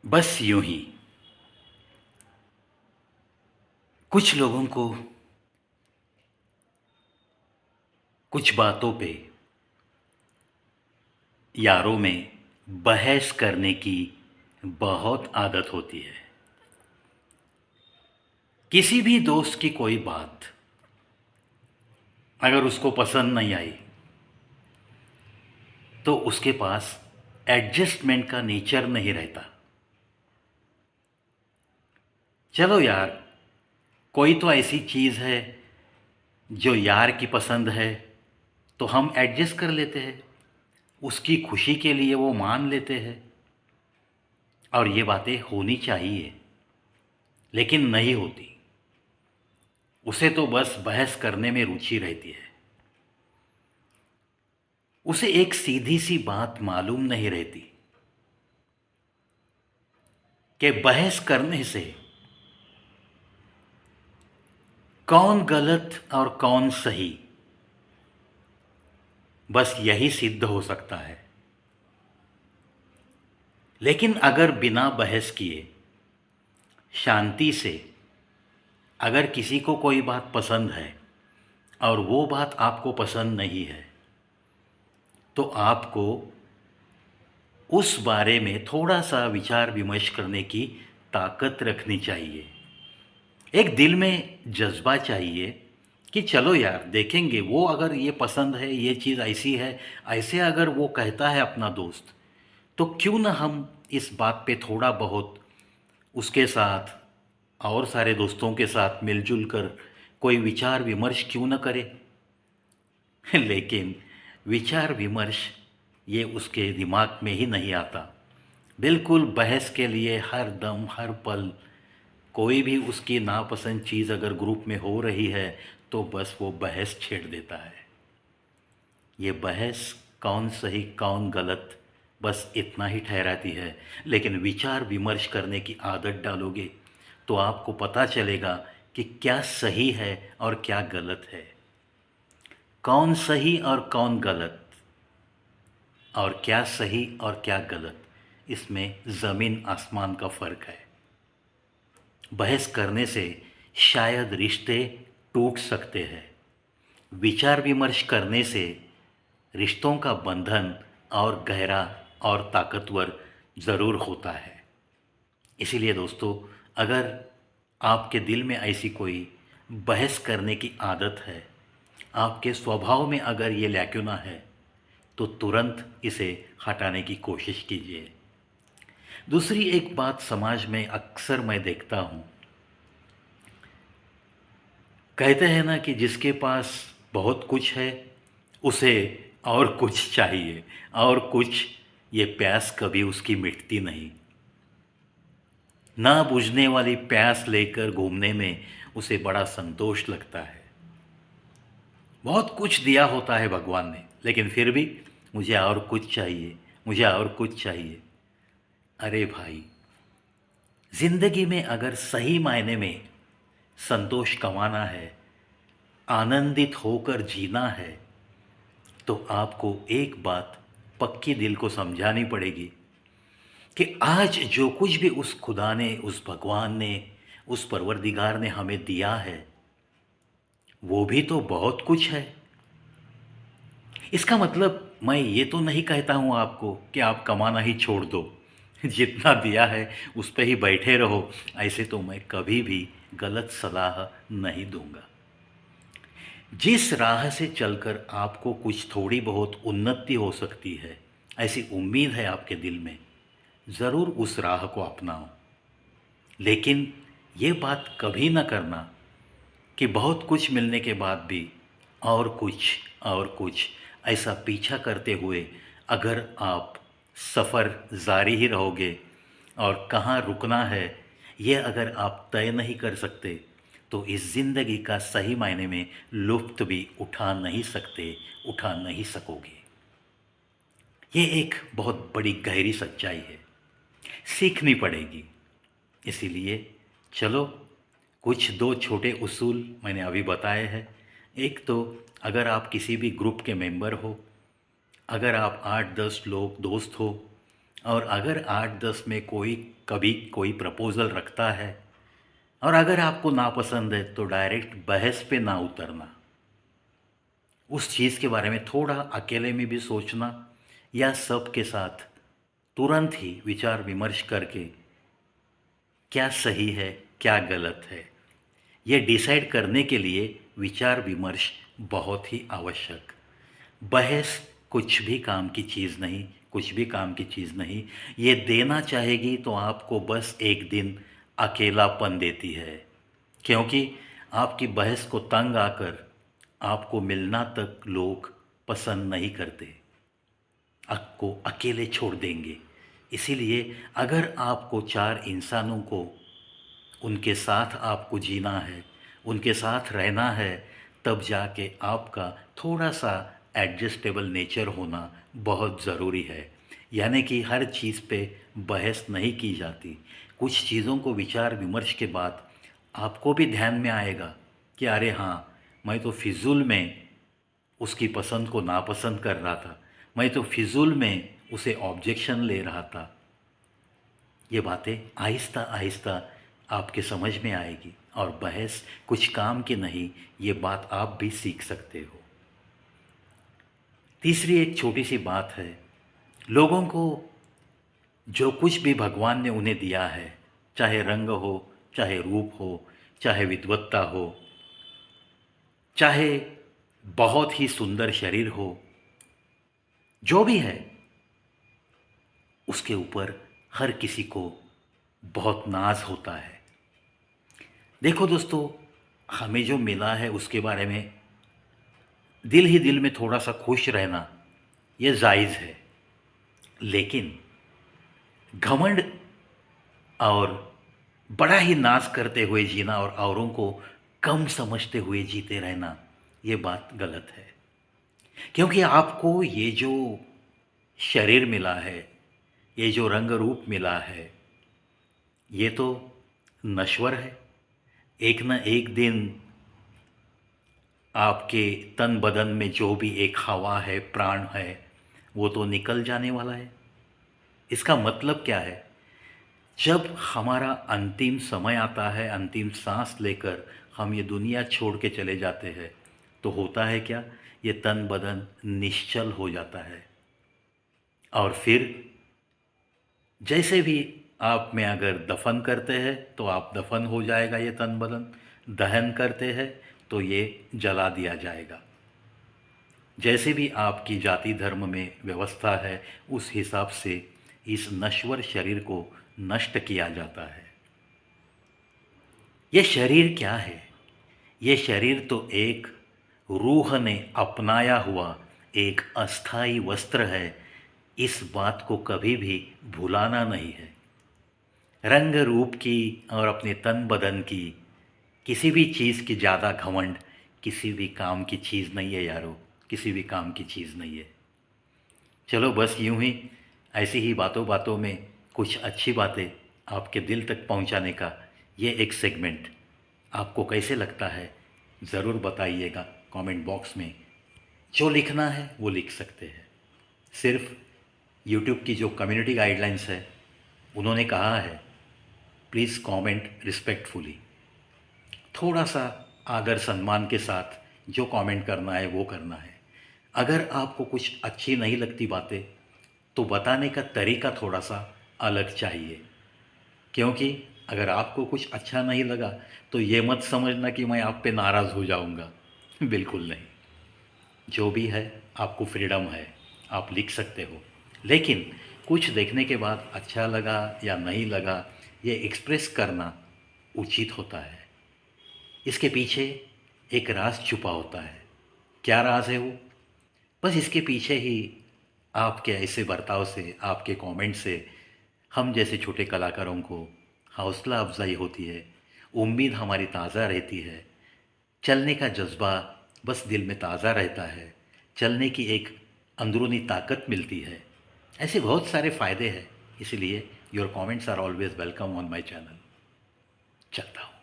बस यूं ही कुछ लोगों को कुछ बातों पे यारों में बहस करने की बहुत आदत होती है। किसी भी दोस्त की कोई बात अगर उसको पसंद नहीं आई तो उसके पास एडजस्टमेंट का नेचर नहीं रहता। चलो यार, कोई तो ऐसी चीज़ है जो यार की पसंद है तो हम एडजस्ट कर लेते हैं, उसकी खुशी के लिए वो मान लेते हैं और ये बातें होनी चाहिए, लेकिन नहीं होती। उसे तो बस बहस करने में रुचि रहती है। उसे एक सीधी सी बात मालूम नहीं रहती कि बहस करने से कौन गलत और कौन सही, बस यही सिद्ध हो सकता है। लेकिन अगर बिना बहस किए शांति से अगर किसी को कोई बात पसंद है और वो बात आपको पसंद नहीं है तो आपको उस बारे में थोड़ा सा विचार विमर्श करने की ताकत रखनी चाहिए। एक दिल में जज्बा चाहिए कि चलो यार देखेंगे, वो अगर ये पसंद है, ये चीज़ ऐसी है, ऐसे अगर वो कहता है अपना दोस्त, तो क्यों ना हम इस बात पे थोड़ा बहुत उसके साथ और सारे दोस्तों के साथ मिलजुल कर कोई विचार विमर्श क्यों न करें। लेकिन विचार विमर्श ये उसके दिमाग में ही नहीं आता। बिल्कुल बहस के लिए हर दम हर पल कोई भी उसकी नापसंद चीज़ अगर ग्रुप में हो रही है तो बस वो बहस छेड़ देता है। ये बहस कौन सही कौन गलत बस इतना ही ठहराती है, लेकिन विचार विमर्श करने की आदत डालोगे तो आपको पता चलेगा कि क्या सही है और क्या गलत है, कौन सही और कौन गलत, और क्या सही और क्या गलत, इसमें ज़मीन आसमान का फ़र्क है। बहस करने से शायद रिश्ते टूट सकते हैं, विचार विमर्श करने से रिश्तों का बंधन और गहरा और ताकतवर ज़रूर होता है। इसीलिए दोस्तों, अगर आपके दिल में ऐसी कोई बहस करने की आदत है, आपके स्वभाव में अगर ये लैक्यूना है, तो तुरंत इसे हटाने की कोशिश कीजिए। दूसरी एक बात समाज में अक्सर मैं देखता हूँ, कहते हैं ना कि जिसके पास बहुत कुछ है उसे और कुछ चाहिए, और कुछ, ये प्यास कभी उसकी मिटती नहीं। ना बुझने वाली प्यास लेकर घूमने में उसे बड़ा संतोष लगता है। बहुत कुछ दिया होता है भगवान ने, लेकिन फिर भी मुझे और कुछ चाहिए, मुझे और कुछ चाहिए। अरे भाई, जिंदगी में अगर सही मायने में संतोष कमाना है, आनंदित होकर जीना है, तो आपको एक बात पक्की दिल को समझानी पड़ेगी कि आज जो कुछ भी उस खुदा ने, उस भगवान ने, उस परवरदिगार ने हमें दिया है, वो भी तो बहुत कुछ है। इसका मतलब मैं ये तो नहीं कहता हूँ आपको कि आप कमाना ही छोड़ दो, जितना दिया है उस पे ही बैठे रहो, ऐसे तो मैं कभी भी गलत सलाह नहीं दूंगा। जिस राह से चलकर आपको कुछ थोड़ी बहुत उन्नति हो सकती है, ऐसी उम्मीद है आपके दिल में, ज़रूर उस राह को अपनाओ। लेकिन ये बात कभी ना करना कि बहुत कुछ मिलने के बाद भी और कुछ और कुछ ऐसा पीछा करते हुए अगर आप सफ़र जारी ही रहोगे और कहाँ रुकना है ये अगर आप तय नहीं कर सकते, तो इस ज़िंदगी का सही मायने में लुत्फ़ भी उठा नहीं सकते, उठा नहीं सकोगे। ये एक बहुत बड़ी गहरी सच्चाई है, सीखनी पड़ेगी। इसीलिए चलो, कुछ दो छोटे उसूल मैंने अभी बताए हैं। एक तो, अगर आप किसी भी ग्रुप के मेंबर हो, अगर आप 8-10 लोग दोस्त हो, और अगर 8-10 में कोई कभी कोई प्रपोज़ल रखता है और अगर आपको नापसंद है तो डायरेक्ट बहस पे ना उतरना। उस चीज़ के बारे में थोड़ा अकेले में भी सोचना या सबके साथ तुरंत ही विचार विमर्श करके क्या सही है, क्या गलत है, ये डिसाइड करने के लिए विचार विमर्श बहुत ही आवश्यक। बहस कुछ भी काम की चीज़ नहीं, कुछ भी काम की चीज़ नहीं। ये देना चाहेगी तो आपको बस एक दिन अकेलापन देती है, क्योंकि आपकी बहस को तंग आकर आपको मिलना तक लोग पसंद नहीं करते, आपको अकेले छोड़ देंगे। इसीलिए अगर आपको 4 इंसानों को उनके साथ आपको जीना है, उनके साथ रहना है, तब जाके आपका थोड़ा-सा एडजस्टेबल नेचर होना बहुत ज़रूरी है। यानी कि हर चीज़ पे बहस नहीं की जाती। कुछ चीज़ों को विचार-विमर्श के बाद आपको भी ध्यान में आएगा कि अरे हाँ, मैं तो फ़िज़ूल में उसकी पसंद को नापसंद कर रहा था। मैं तो फ़िज़ूल में उसे ऑब्जेक्शन ले रहा था। ये बातें आहिस्ता-आहिस्ता आपके समझ में आएगी और बहस कुछ काम की नहीं, ये बात आप भी सीख सकते हो। तीसरी एक छोटी-सी बात है, लोगों को जो कुछ भी भगवान ने उन्हें दिया है, चाहे रंग हो, चाहे रूप हो, चाहे विद्वत्ता हो, चाहे बहुत ही सुंदर शरीर हो, जो भी है, उसके ऊपर हर किसी को बहुत नाज़ होता है। देखो दोस्तों, हमें जो मिला है उसके बारे में दिल ही दिल में थोड़ा-सा खुश रहना, ये जायज़ है। लेकिन घमंड और बड़ा ही नाज़ करते हुए जीना और औरों को कम समझते हुए जीते रहना, ये बात गलत है। क्योंकि आपको ये जो शरीर मिला है, ये जो रंग रूप मिला है, ये तो नश्वर है। एक न एक दिन आपके तन बदन में जो भी एक हवा है, प्राण है, वो तो निकल जाने वाला है। इसका मतलब क्या है? जब हमारा अंतिम समय आता है, अंतिम सांस लेकर हम ये दुनिया छोड़ के चले जाते हैं, तो होता है क्या? ये तन बदन निश्चल हो जाता है और फिर जैसे भी आप में अगर दफन करते हैं तो आप दफन हो जाएगा ये तन बदन, दहन करते हैं तो ये जला दिया जाएगा। जैसे भी आपकी जाति धर्म में व्यवस्था है, उस हिसाब से इस नश्वर शरीर को नष्ट किया जाता है। ये शरीर क्या है? ये शरीर तो एक रूह ने अपनाया हुआ एक अस्थाई वस्त्र है। इस बात को कभी भी भुलाना नहीं है। रंग रूप की और अपने तन बदन की किसी भी चीज़ की ज़्यादा घमंड किसी भी काम की चीज़ नहीं है यारो, किसी भी काम की चीज़ नहीं है। चलो बस यूं ही ऐसी ही बातों बातों में कुछ अच्छी बातें आपके दिल तक पहुंचाने का ये एक सेगमेंट आपको कैसे लगता है, ज़रूर बताइएगा कमेंट बॉक्स में। जो लिखना है वो लिख सकते हैं। सिर्फ यूट्यूब की जो कम्युनिटी गाइडलाइंस है, उन्होंने कहा है प्लीज़ कमेंट रिस्पेक्टफुली। थोड़ा सा आदर सम्मान के साथ जो कमेंट करना है वो करना है। अगर आपको कुछ अच्छी नहीं लगती बातें तो बताने का तरीका थोड़ा सा अलग चाहिए, क्योंकि अगर आपको कुछ अच्छा नहीं लगा तो ये मत समझना कि मैं आप पे नाराज़ हो जाऊंगा। बिल्कुल नहीं। जो भी है आपको फ्रीडम है, आप लिख सकते हो, लेकिन कुछ देखने के बाद अच्छा लगा या नहीं लगा ये एक्सप्रेस करना उचित होता है। इसके पीछे एक राज छुपा होता है। क्या राज है वो? बस इसके पीछे ही आपके ऐसे बर्ताव से, आपके कमेंट से हम जैसे छोटे कलाकारों को हौसला अफजाई होती है, उम्मीद हमारी ताज़ा रहती है, चलने का जज्बा बस दिल में ताज़ा रहता है, चलने की एक अंदरूनी ताकत मिलती है। ऐसे बहुत सारे फ़ायदे हैं। इसलिए your comments are always welcome on my channel. चलता हूँ।